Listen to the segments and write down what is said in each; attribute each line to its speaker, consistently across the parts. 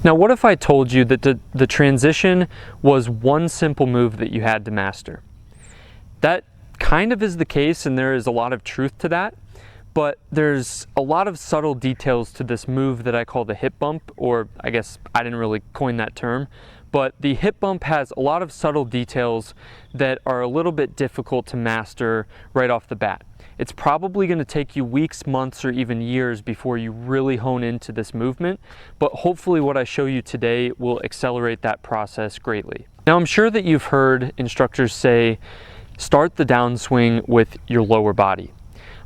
Speaker 1: Now, what if I told you that the transition was one simple move that you had to master? That kind of is the case, and there is a lot of truth to that, but there's a lot of subtle details to this move that I call the hip bump, or I guess I didn't really coin that term, but the hip bump has a lot of subtle details that are a little bit difficult to master right off the bat. It's probably going to take you weeks, months, or even years before you really hone into this movement, but hopefully what I show you today will accelerate that process greatly. Now, I'm sure that you've heard instructors say, start the downswing with your lower body.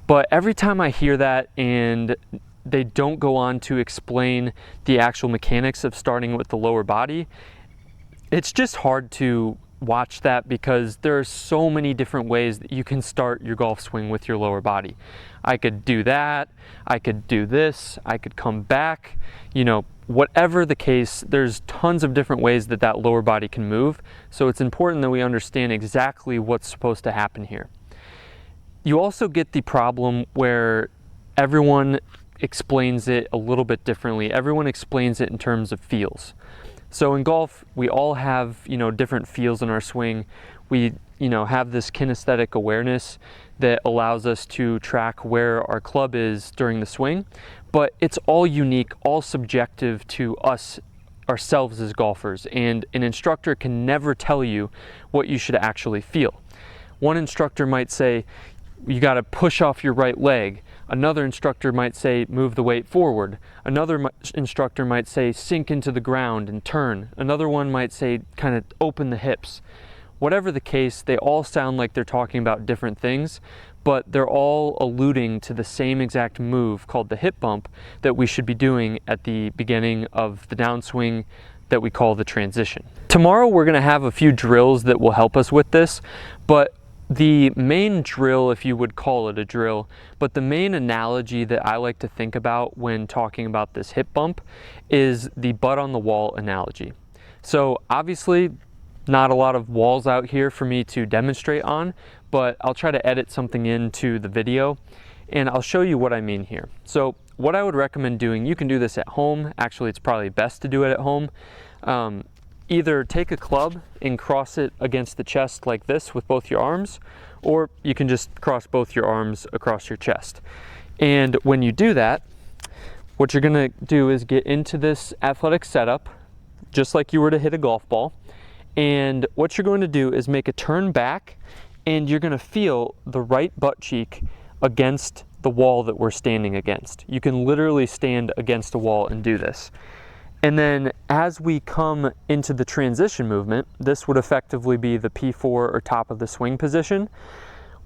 Speaker 1: But every time I hear that and they don't go on to explain the actual mechanics of starting with the lower body, it's just hard to watch that because there are so many different ways that you can start your golf swing with your lower body. I could do that, I could do this, I could come back, whatever the case, there's tons of different ways that that lower body can move. So it's important that we understand exactly what's supposed to happen here. You also get the problem where everyone explains it a little bit differently. Everyone explains it in terms of feels. So in golf, we all have, different feels in our swing. We, have this kinesthetic awareness that allows us to track where our club is during the swing, but it's all unique, all subjective to ourselves as golfers, and an instructor can never tell you what you should actually feel. One instructor might say, you got to push off your right leg. Another instructor might say, move the weight forward. Another instructor might say, sink into the ground and turn. Another one might say, kind of open the hips. Whatever the case, they all sound like they're talking about different things, but they're all alluding to the same exact move called the hip bump that we should be doing at the beginning of the downswing that we call the transition. Tomorrow we're going to have a few drills that will help us with this, but the main drill, if you would call it a drill, but the main analogy that I like to think about when talking about this hip bump is the butt on the wall analogy. So obviously not a lot of walls out here for me to demonstrate on, but I'll try to edit something into the video and I'll show you what I mean here. So what I would recommend doing, you can do this at home. Actually, it's probably best to do it at home. Either take a club and cross it against the chest like this with both your arms, or you can just cross both your arms across your chest. And when you do that, what you're gonna do is get into this athletic setup, just like you were to hit a golf ball. And what you're going to do is make a turn back, and you're gonna feel the right butt cheek against the wall that we're standing against. You can literally stand against a wall and do this. And then as we come into the transition movement, this would effectively be the P4 or top of the swing position.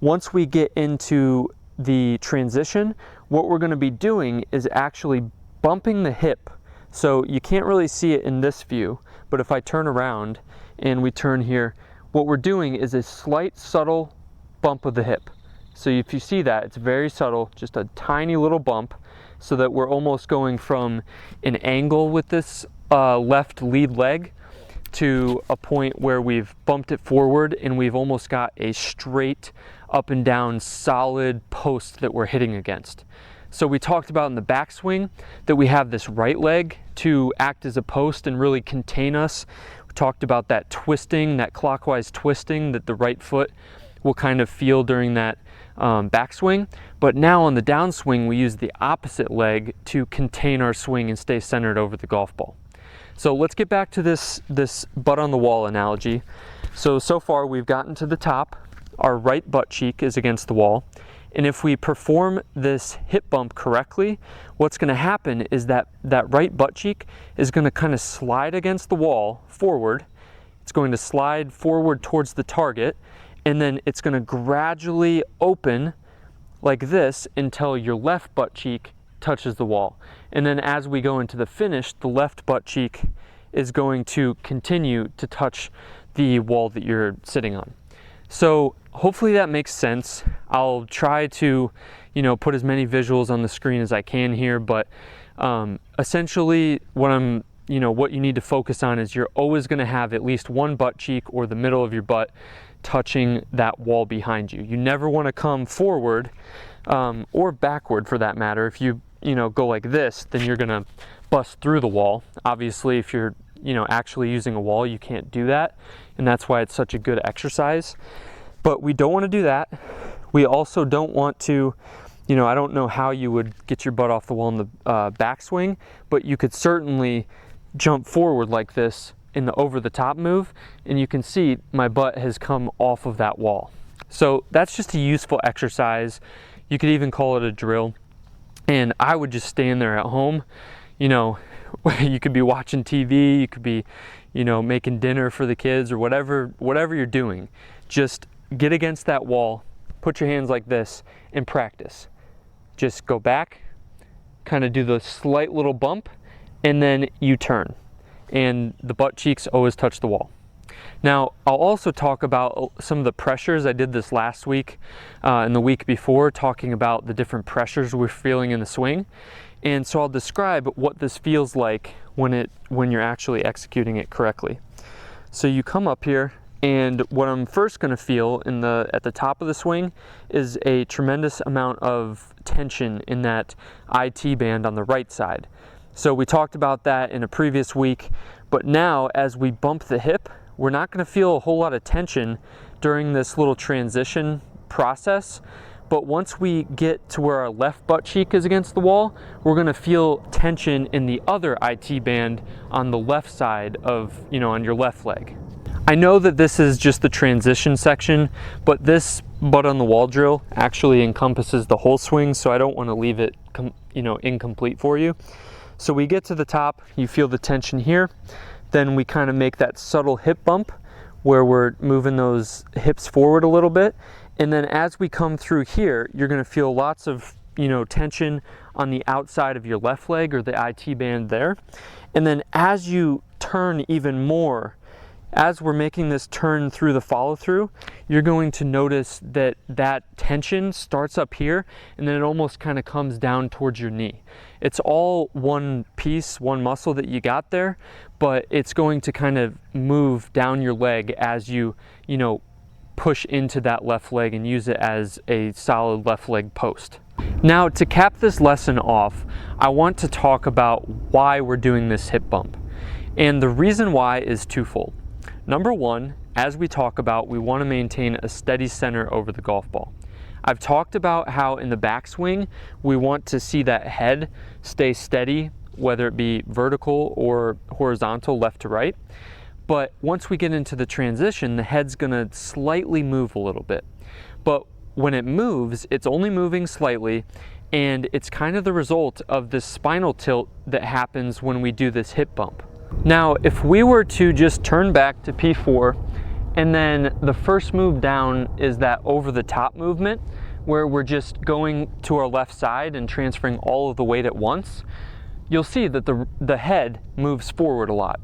Speaker 1: Once we get into the transition, what we're going to be doing is actually bumping the hip. So you can't really see it in this view, but if I turn around and we turn here, what we're doing is a slight subtle bump of the hip. So if you see that, it's very subtle, just a tiny little bump, so that we're almost going from an angle with this left lead leg to a point where we've bumped it forward and we've almost got a straight up and down solid post that we're hitting against. So we talked about in the backswing that we have this right leg to act as a post and really contain us. We talked about that twisting, that clockwise twisting that the right foot will kind of feel during that backswing. But now on the downswing, we use the opposite leg to contain our swing and stay centered over the golf ball. So let's get back to this butt on the wall analogy. So far we've gotten to the top. Our right butt cheek is against the wall. And if we perform this hip bump correctly, what's going to happen is that right butt cheek is going to kind of slide against the wall forward. It's going to slide forward towards the target, and then it's going to gradually open like this until your left butt cheek touches the wall. And then as we go into the finish, the left butt cheek is going to continue to touch the wall that you're sitting on. So hopefully that makes sense. I'll try to, put as many visuals on the screen as I can here, but essentially what you need to focus on is you're always going to have at least one butt cheek or the middle of your butt touching that wall behind you. You never want to come forward or backward for that matter. If you go like this, then you're going to bust through the wall. Obviously, if you're actually using a wall, you can't do that, and that's why it's such a good exercise. But we don't want to do that. We also don't want to, I don't know how you would get your butt off the wall in the backswing, but you could certainly jump forward like this in the over the top move, and you can see my butt has come off of that wall. So that's just a useful exercise. You could even call it a drill. And I would just stand there at home. You could be watching TV, you could be, making dinner for the kids or whatever you're doing. Just get against that wall, put your hands like this, and practice. Just go back, kind of do the slight little bump, and then you turn. And the butt cheeks always touch the wall. Now, I'll also talk about some of the pressures. I did this last week and the week before, talking about the different pressures we're feeling in the swing. And so I'll describe what this feels like when you're actually executing it correctly. So you come up here, and what I'm first going to feel at the top of the swing is a tremendous amount of tension in that IT band on the right side. So we talked about that in a previous week, but now as we bump the hip, we're not going to feel a whole lot of tension during this little transition process. But once we get to where our left butt cheek is against the wall, we're going to feel tension in the other IT band on the left side of, on your left leg. I know that this is just the transition section, but this butt on the wall drill actually encompasses the whole swing, so I don't want to leave it incomplete for you. So we get to the top, you feel the tension here, then we kind of make that subtle hip bump where we're moving those hips forward a little bit. And then as we come through here, you're going to feel lots of, tension on the outside of your left leg or the IT band there. And then as you turn even more, as we're making this turn through the follow through, you're going to notice that tension starts up here and then it almost kind of comes down towards your knee. It's all one piece, one muscle that you got there, but it's going to kind of move down your leg as you, push into that left leg and use it as a solid left leg post. Now, to cap this lesson off, I want to talk about why we're doing this hip bump. And the reason why is twofold. Number one, as we talk about, we want to maintain a steady center over the golf ball. I've talked about how in the backswing, we want to see that head stay steady, whether it be vertical or horizontal, left to right. But once we get into the transition, the head's going to slightly move a little bit. But when it moves, it's only moving slightly, and it's kind of the result of this spinal tilt that happens when we do this hip bump. Now, if we were to just turn back to P4, and then the first move down is that over the top movement, where we're just going to our left side and transferring all of the weight at once, you'll see that the head moves forward a lot.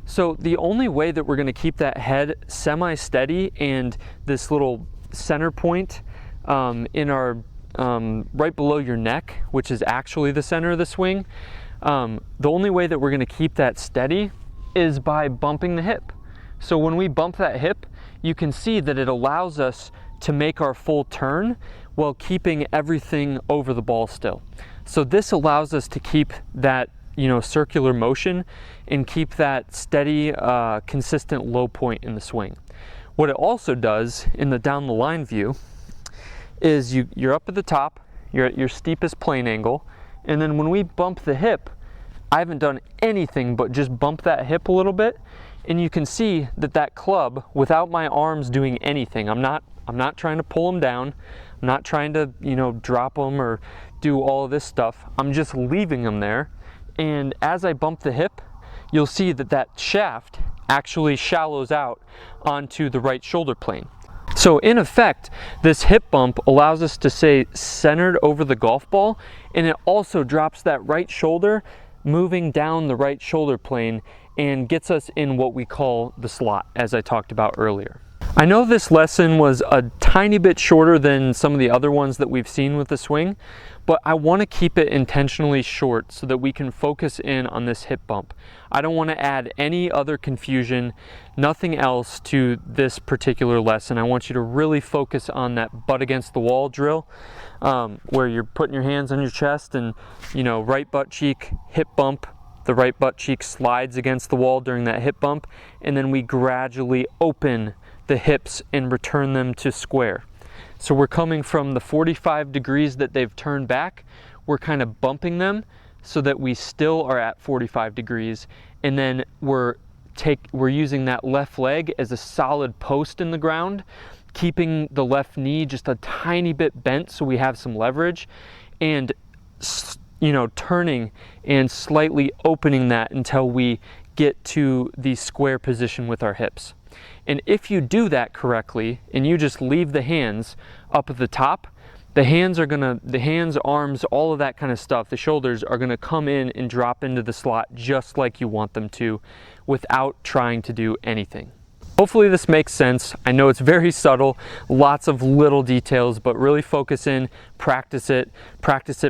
Speaker 1: So the only way that we're going to keep that head semi-steady and this little center point in our right below your neck, which is actually the center of the swing, the only way that we're going to keep that steady is by bumping the hip. So when we bump that hip, you can see that it allows us to make our full turn while keeping everything over the ball still. So this allows us to keep that circular motion and keep that steady, consistent low point in the swing. What it also does in the down the line view is you're up at the top, you're at your steepest plane angle, and then when we bump the hip, I haven't done anything but just bump that hip a little bit, and you can see that club, without my arms doing anything, I'm not trying to pull them down, I'm not trying to drop them or do all of this stuff, I'm just leaving them there. And as I bump the hip, you'll see that shaft actually shallows out onto the right shoulder plane. So in effect, this hip bump allows us to stay centered over the golf ball, and it also drops that right shoulder moving down the right shoulder plane and gets us in what we call the slot, as I talked about earlier. I know this lesson was a tiny bit shorter than some of the other ones that we've seen with the swing, but I want to keep it intentionally short so that we can focus in on this hip bump. I don't want to add any other confusion, nothing else to this particular lesson. I want you to really focus on that butt against the wall drill, where you're putting your hands on your chest and, right butt cheek, hip bump, The right butt cheek slides against the wall during that hip bump, and then we gradually open the hips and return them to square. So we're coming from the 45 degrees that they've turned back, we're kind of bumping them so that we still are at 45 degrees, and then we're using that left leg as a solid post in the ground, keeping the left knee just a tiny bit bent so we have some leverage, and turning and slightly opening that until we get to the square position with our hips. And if you do that correctly and you just leave the hands up at the top, the hands, arms, all of that kind of stuff, the shoulders are gonna come in and drop into the slot just like you want them to without trying to do anything. Hopefully this makes sense. I know it's very subtle, lots of little details, but really focus in, practice it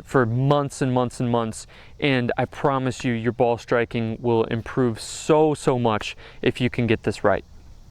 Speaker 1: for months and months and months, and I promise you your ball striking will improve so much if you can get this right.